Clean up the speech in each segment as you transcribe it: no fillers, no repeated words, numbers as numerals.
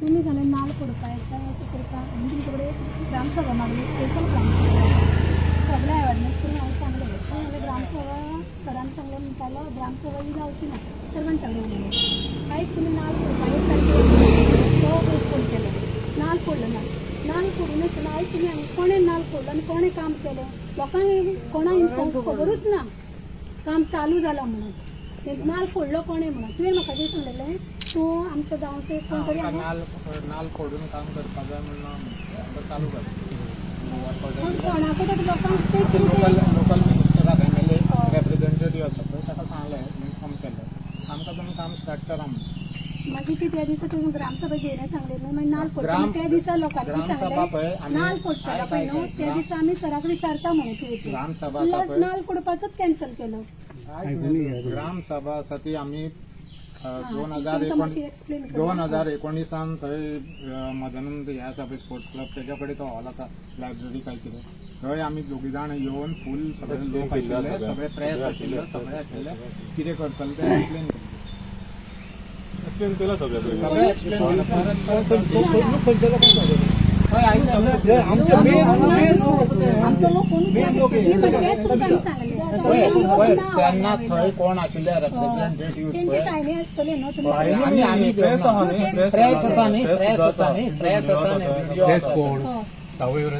तुम्ही झाले नाल फोडपाय करता आणि तुमच्याकडे ग्रामसभा मागली स्पेशल ग्रामसभा सगळ्या अवेअरनेस करून हांव सांगलें पण हांवें ग्रामसभा सरान सांगलें म्हणटालो ग्रामसभा ही जावची ना सर्वांच्याकडे उलयलें कांयच तुमी नाल फोडपाक एक तारखेर तो फोन केलो नाल फोडलो ना नाल फोडूनच ना आयज तुमी हांगा कोणें नाल फोडलो आनी कोणें काम केलें लोकांक कोणा इन्फॉर्म खबरूच ना काम चालू जालां म्हणून नाल फोडलो कोणें म्हणून तुवें म्हाका कितें सांगलेलें तूं आमच्या गांवचे कोण तरी नाल फोडून काम करपाक जाय म्हणून चालू पण कोणाक लोकांक ते लोकल मिनिस्टराक MLA रिप्रेझेंटेटिव्ह आसा पळय ताका सांगलें इन्फॉर्म केलें आमकां तुमी काम स्टार्ट करा म्हणून मागीर ती त्या दिसा तुम्ही ग्रामसभा घेयना सांगले न्हू मागीर नाल फोडटा त्या दिसा लोकांनी सांगलें नाल फोडटालो पळय न्हू त्या दिसा आमी सराक विचारता म्हणून तूं ग्रामसभा नाल फोडपाचोच कॅन्सल केलो ग्रामसभा आसा ती आमी 2019 थंय मदनंद हे आसा पळय स्पोर्ट्स क्लब तेज्या कडेन तो हॉल आसा लायब्ररी काय कितें थंय आमी दोगी जाण येवन फूल सगळे लोक आशिल्ले सगळे प्रेस आशिल्ले सगळे आशिल्ले कितें करतले ते एक्सप्लेन केलं सगळे एक्सप्लेन त्यांना थंय कोण आशिल्ले रिप्रेझेंटेटिव्ह प्रेस आसा न्ही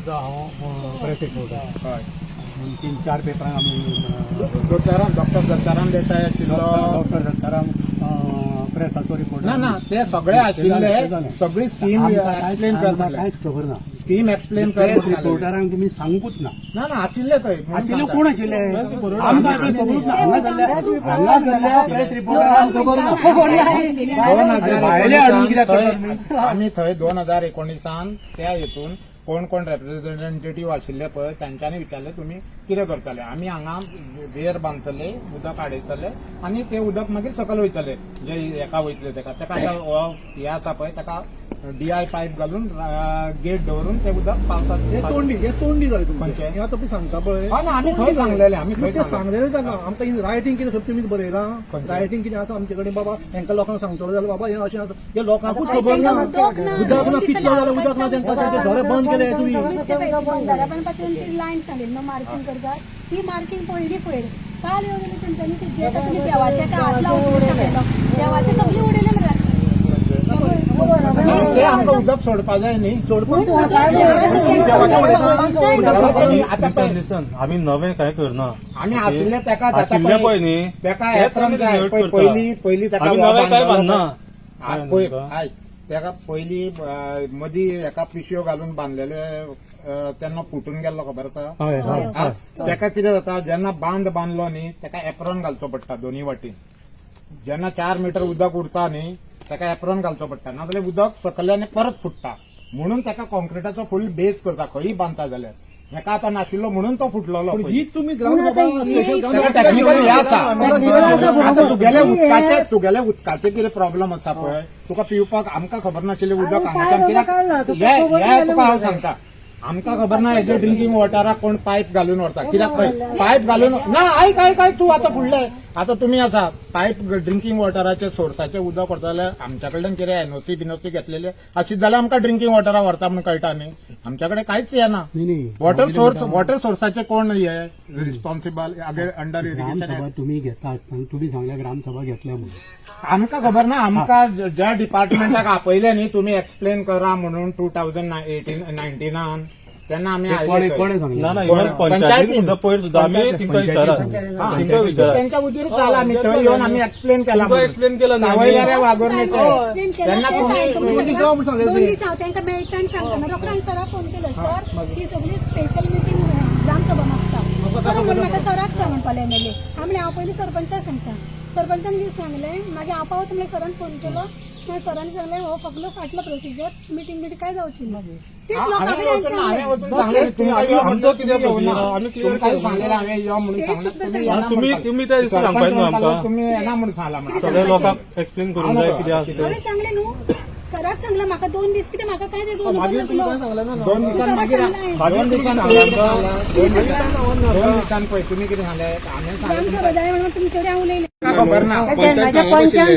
हांव प्रेस रिपोर्टर हय 3-4 पेपरांक आमी डॉक्टर दत्ताराम देसाय आशिल्लो डॉक्टर दत्ताराम प्रेसाचो रिपोर्टर ना ते सगळे आशिल्ले सगळी स्कीम एक्सप्लेन कर कांयच खबर ना स्कीम एक्सप्लेन कर प्रेस रिपोर्टरांक तुमी सांगूच ना ना आशिल्ले थंय आशिल्ले कोण आशिल्ले आमकां खबरूच ना हांगा जाल्ल्या प्रेस रिपोर्टरांक खबर ना आम्ही थंय 2019 त्या हेतून कोण कोण रिप्रेझेंटेटिव्ह आशिल्ले पळय तांच्यांनी विचारले तुम्ही कितें करतले आमी हांगा वेर बांदतले उदक आडयतले आनी ते उदक मागीर सकयल वयतले जे हेका वयतले तेका हे आसा पळय ताका DI पायप घालून गेट दवरून ते उदक पावसात तोंडी जाय तुमचें आतां तुमी सांगता पळय आमी थंय सांगलेले आमी थंय सांगलेलें जाता आमकां रायटींग कितें सर तुमीच बरयलां रायटींग कितें आसा आमचे कडेन बाबा हेंकां लोकांक सांगतलो जाल्यार बाबा हें अशें आसा हे लोकांकूच खबर ना उदक ना कितलो जाल्यार उदक ना तांकां तेंचे घरे बंद केले तुमी लायन सांगेल न्हू मार्किंग करतात ती मार्किंग पडली पळय काल येवन गेले तेंच्यांनी ते जे तुमी देवाचे हात लावून सकयलो देवाचे सगळी उडयले ते आमकां उदक सोडपा जाय न्ही आम्ही नवे काय करना आमी आशिल्ले तेका आशिल्ले पळय न्ही तेका एप्रन जाय पयली तेका नवे काय बांदना तेका पयली मदीं एका पिशव्यो घालून बांदलेले तेन्ना फुटून गेल्लो खबर आसा तेका कितें जाता जेन्ना बांदलो न्ही तेका एप्रन घालचो पडटा दोनी वाटेन जेन्ना 4 मीटर उदक उरता न्ही तेका एप्रन घालचो पडटा नाजाल्यार उदक सकयल्यान परत फुटता म्हणून तेका कॉन्क्रिटाचो फूल बेस करता खंयी बांदता जाल्यार हेका आतां नाशिल्लो म्हणून तो फुटलेलो ही तुमी ग्रामसभा टॅक्निकल हे आसा आतां तुगेले उदकाचे कितें प्रॉब्लेम आसा पळय तुका पिवपाक आमकां खबर नाशिल्लें उदक हांगाच्यान कित्याक हे तुका हांव सांगता आमकां खबर ना हेजे ड्रिंकींग वॉटराक कोण पायप घालून व्हरता कित्याक पायप घालून ना आयक तूं आतां फुडले आतां तुमी आसा पायप ड्रिंकींग वॉटराचे सोर्साचे उदक व्हरता जाल्यार आमच्या कडल्यान कितें NOC बिनोसी घेतलेले आशित जाल्यार आमकां ड्रिंकींग वॉटराक व्हरता म्हूण कळटा न्ही आमच्या कडेन कांयच येना वॉटर सोर्साचे कोण हे रिस्पॉन्सिबल अंडर इरिगेशन तुम्ही घेतात तुम्ही सांगल्या ग्रामसभा घेतल्या म्हणून आमकां खबर ना आमकां ज्या डिपार्टमेंटाक आपयले न्ही तुमी एक्सप्लेन करा म्हणून 2019 तेन्ना आमी त्यांच्या उदीर आला आमी थंय येवन आमी एक्सप्लेन केला सावयवेऱ्या वागोरनेचे तेन्ना दोन दीस हांव तांकां मेळटा आनी सांगता डॉक्टरान सराक फोन केलो सर ती सगळी स्पेशल मिटींग ग्रामसभा मागता तर म्हणून म्हाका सराक सांग म्हणपाले MLA आमले हांव पयलीं सरपंचाक सांगता सरपंचान कितें सांगलें मागीर हांव पावत म्हणल्यार सरान फोन केलो मागीर सरान सांगलें हो फक्त फाटलो प्रोसिजर मिटींग काय जावची ना तेच लोकां कडेन तुम्ही त्या दिसा सांगपाक न्हू आमकां तुम्ही येना म्हणून सांगला सगळ्या लोकांक एक्सप्लेन करून जाय कितें आसा हांवें सांगलें न्हू सराक सांगलां म्हाका 2 दीस कितें म्हाका काय तें 2 दिसान पळय तुम्ही कितें सांगलें ग्रामसभा जाय म्हणून तुमचे कडेन हांव उलयलें आमकां खबर ना तेन्नाच्या पंचान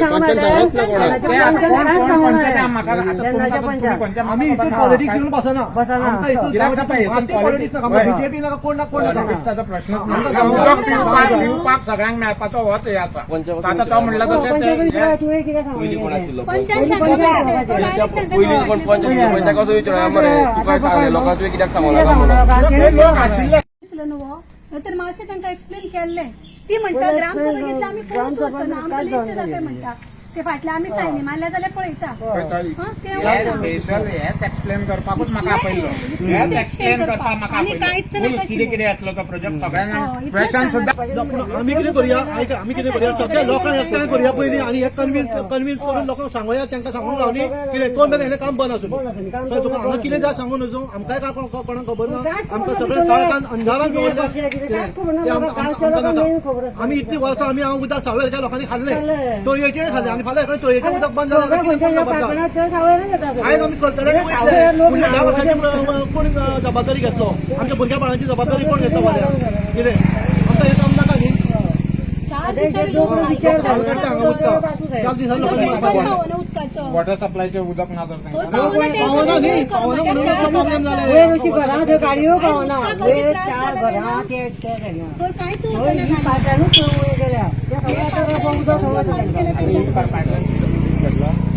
सांगून आम्ही इथे पॉलिटिक्स घेऊन बसना आमकां इथून पॉलिटिक्स नका बीजेपी नका कोण ना कोण नका पॉलिटिक्सचा प्रश्न उदक पिवपाक सगळ्यांक मेळपाचो होच हे आसा आता तो म्हणला तशें ते तुवें कितें सांगलें पंचायत लोक आशिल्ले तर मातशें तांकां एक्सप्लेन केल्लें ती म्हणटा ग्रामसभा घेतली आमी पळोवंक वचना आमकां लिस्ट जाता म्हणटा ते फाटल्यान आमी सायनी मारल्या जाल्यार पळयता हं, ते वचना. स्पेशल हेच एक्सप्लेन करपाकूच म्हाका आपयलो हेच एक्सप्लेन करपाक म्हाका आनी आपयलो कांयच फुल नाका कितें कितें आसलो तो प्रोजेक्ट सगळ्यांना इतलेंच क्वेश्चन सुद्धा पूण आमी कितें करूया आयका आमी कितें करूया सगळ्या लोकांक एकठांय करूया पयलीं आनी एक कन्विन्स करून लोकांक सांगूया तांकां सांगून लावनी कितें कोण मेरेन हें काम बंद आसूं कळ्ळें तुका हांगा कितें जाय सांगून वचूं आमकांय काय कोणाक खबर ना आमकां सगळें काळखान अंधारान खबर जाय आमी इतलीं वर्सां आमी हांव उदक सावयच्या लोकांनी खाल्लें तळयेचें खाल्लें आनी फाल्यां तळयेचें उदक बंद जालें जाल्यार कितें कोणाक खबर ना आयज आमी करतले फुडल्या 10 वर्सांची कोण जबाबदारी घेतलो आमच्या भुरग्या बाळांची जबाबदारी कोण घेतलो फाल्यां कितें आमकां हें काम नाका न्ही 4 दिसांनी लोक चार दिसांनी लोकांनी मारपाक जाय. उदकाचो वॉटर सप्लायचे उदक ना तर तो तांकां पावना पावना न्ही पावना म्हणून प्रॉब्लेम जाले वयर अशी घरां थंय गाडयो पावना वयर 4 घरां ते सगळ्यां तो कांयच थंय उरना ही पाटानूच वयर गेल्या त्या सगळ्या उदक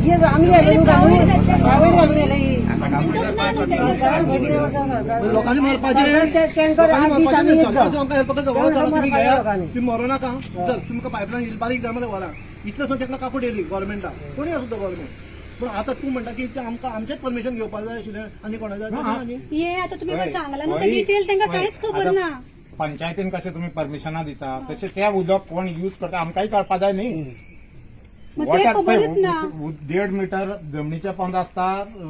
हे आमी गेलो गावून घालून गेले लोकांनी मारपाचें टँकर 8 दिसांनी येत सरकारचं आमकां हेल्प करता तेवढं चला तुम्ही मारपाचें घेया लोकांनी. तुम्ही मरो नाका चल तुमकां पायपलायन येयली बारीक जाय मरे वरां इतलें सुद्दां ताका काकूट येयली गव्हर्मेंटाक कोणी सुद्दां गव्हर्मेंट पूण आतां तूं म्हणटा की आमकां आमचेच परमिशन घेवपाक जाय आशिल्लें आनी कोणा जाय आनी हे आता तुम्ही मला सांगला ना ते डिटेल तांकां कांयच खबर ना पंचायतीन कशें तुम्ही परमिशनां दिता तशें तें उदक कोण यूज करता आमकांय कळपा जाय न्ही मग ते खबरच ना 1.5 मीटर जमनीचे पंद आसता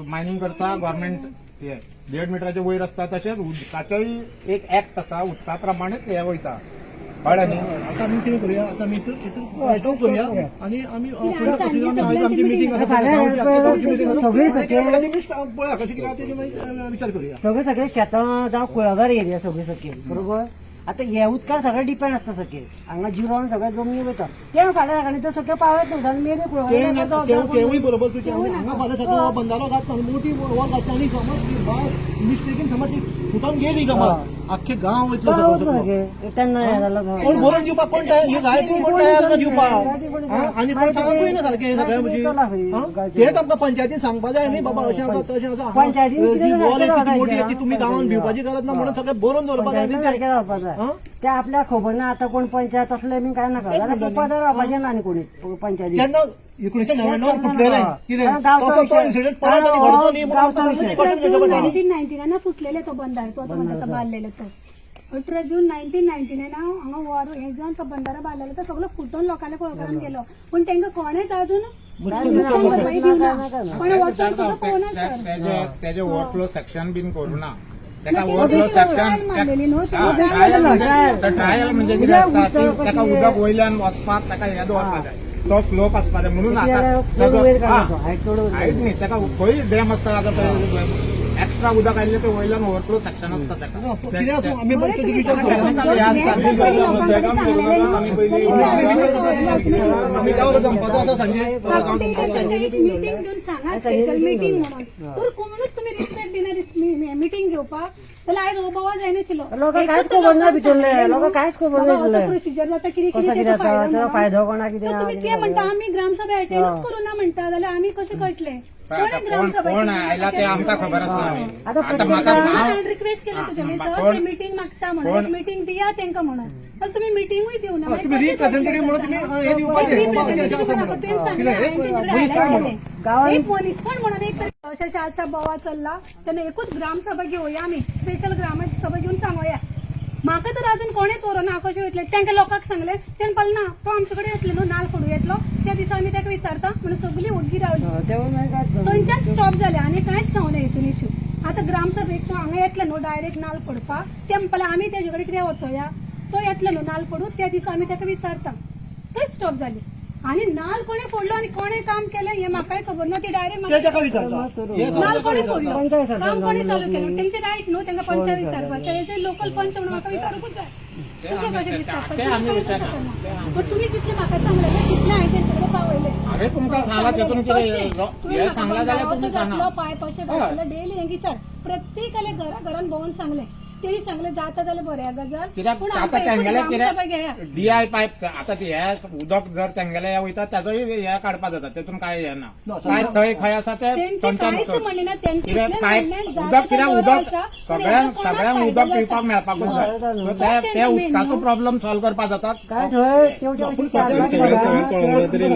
मायनिंग करता गव्हर्मेंट हे 1.5 मिटराचे वयर आसता तशेंच उदकाचोय एक ऍक्ट आसा उदका प्रमाणेच हे वयता कळ्ळें न्ही आतां आमी कितें करूया आतां आमी हितून करूया आनी आमी फुडें आयज आमची मिटींग आसा गांवची मिटींग आसा सगळी सकयल पळया कशें कितें आहा तेजे मागीर विचार करूया सगळे शेतां जावं कुळागर एरिया सगळे सकयल बरोबर आता हे उदकार सगळें डिपेंड आसता सकयल हांगा जिरोन सगळें जमनी वयता ते फाल्यां सकाळी तर सकयल पावत ना मेरे तेवूय बरोबर तुजें हांगा फाल्यां सकाळ बंदारो घालता मोठी वॉल घालता आनी समज ती बाय मिस्टेकीन समज ती फुटोन गेली समज आख्खे गांव वयतलो तेन्ना हें जालो कोण बरोवन दिवपाक कोण हे रायटींग कोण तयार ना दिवपाक आनी कोण सांगूय ना सारकें हे सगळ्या भशेन तेच आमकां पंचायतीन सांगपा जाय न्ही बाबा अशें आसा तशें आसा पंचायतीन कितें वॉल जाता किती मोठी ती तुमी गांवांत भिवपाची गरज ना म्हणून सगळें बरोवन दवरपाक जाय सारकें जावपाक जाय ते आपल्याक खबर ना आता कोण पंचायत असले बी काय नाका जाल्यार पदार रावपाचें ना न्ही कोणी पंचायती तेन्ना 1999 फुटलेलें कितें गांवचो तो विशय. इन्सिडेंट परत आनी घडचो न्ही गांवचो विशय. 1999 फुटलेले तो बंदार तो म्हणटा बांदलेलो तो 18 जून 1999 हांगा वॉर हे जावन तो बंदारो बांदलेलो तो सगळो फुटून लोकांनी पळोवपाक गेलो पण तांकां कोणेच अजून भरपाई दिवना पण वचून सुद्दां पळोवना सर तेजे ओव्हरफ्लो सेक्शन बीन करूना तेका ओव्हरफ्लो सेक्शन मारलेली न्हू ट्रायल म्हणजे कितें आसता की तेका उदक वयल्यान वचपाक तेका हें दवरपाक जाय तो स्लोप आसपा जाय म्हणून हायट न्ही तेका खंय डॅम आसता आतां एक्स्ट्रा उदक आयिल्लें ते वयल्यान ओव्हरफ्लो सेक्शन आसता तेका कितें आसूं आमी बरें तेजी विचार करूया आमी गांव जमपाचो आसा सांजे मिटींग घेवन सांगा स्पेशल मिटींग म्हणून तर कोणूच तुम्ही रिस्पेक्ट दिना मिटींग घेवपाक जाल्यार आयज ओबावा जायनाशिल्लो लोकांक कांयच खबर ना भितरले लोकांक कांयच खबर ना प्रोसिजर जाता कितें कसो कितें जाता तेजो फायदो कोणाक कितें तुम्ही ते म्हणटा आमी ग्रामसभा अटेंडच करूना म्हणटा जाल्यार आमी कशें कळटले कोण आयला ते आमकां खबर आसना आतां म्हाका रिक्वेस्ट केली तुज्यानी सर मिटींग मागता म्हणून मिटींग दिया तांकां म्हणून पण तुम्ही मिटींगूय दिवना तुम्ही रिप्रेझेंटेटिव्ह म्हणून तुम्ही हे दिवपाचें एक मनीसपण म्हणून एक अशा आजचा बोवा चल्ला त्यांना एकूच ग्रामसभा घेवया आमी स्पेशल ग्रामसभा घेऊन सांगूया म्हाका तर अजून कोणेच ना कशें वयतले तांकां लोकांक सांगले तेणें पळय ना तो आमचे कडेन येतलो न्हू नाल फोडू येतलो त्या दिसा आमी ताका विचारता म्हणून सगळी ओग्गी रावली थंयच्यान स्टॉप जाले आनी कांयच सांगना हितून इश्यू आतां ग्रामसभेक तो हांगा येतलो न्हू डायरेक्ट नाल फोडपाक ते म्हणपाक आमी तेजे कडेन कितें वचोया तो येतलो न्हू नाल फोडू त्या दिसा आमी ताका विचारता थंय स्टॉप जाली आणि नाल कोणे फोडलो आणि कोणे काम केलं हे म्हाकाय खबर ना ते डायरेक्ट नाल कोणे फोडलो काम कोणे चालू केलं त्यांचे राईट न्हू तांकां पंच विचारपाचें लोकल पंच म्हणून म्हाका विचारूंकूच जाय तुमचे कशे विचारतात? ते आम्ही तुम्ही विचारणार. कसं करणार? पण तुम्ही तिथले म्हाका सांगले तिथले हांवें तेंचे पावयले हांवें तुमकां सांगला तेतून कितें हे सांगला जाल्यार तुमी सांगा पायप अशें घातले डेली हें विचार प्रत्येकाले घरान भोंवून सांगले तेणी सांगले जाता जाल्यार बरें गजाल कित्याक पूण आतां आमकां एकूच तेंगेले ग्रामसभा घेया कितें DI पायप आता ते हे उदक जर तेंगेले हे वयता तेजोय हे काडपा जाता तेतून काय हे ना काय थंय खंय आसा ते तेंचे पंचायत कांयच म्हणले ना तेंचे कितें इतलें पायप म्हणलें, जाता उदक कित्याक जाल्यार बरं उदक आसा, पूण सगळ्यांक हेका कोणाक सगळ्यांक फायदो उदक जाता? पिवपाक मेळपाकूच जाय सो त्या उदकाचो प्रॉब्लेम सॉल्व करपा जाता काय थंय तेवढे अशी चार पाच सगळ्यांक कळोवंक जाय तरी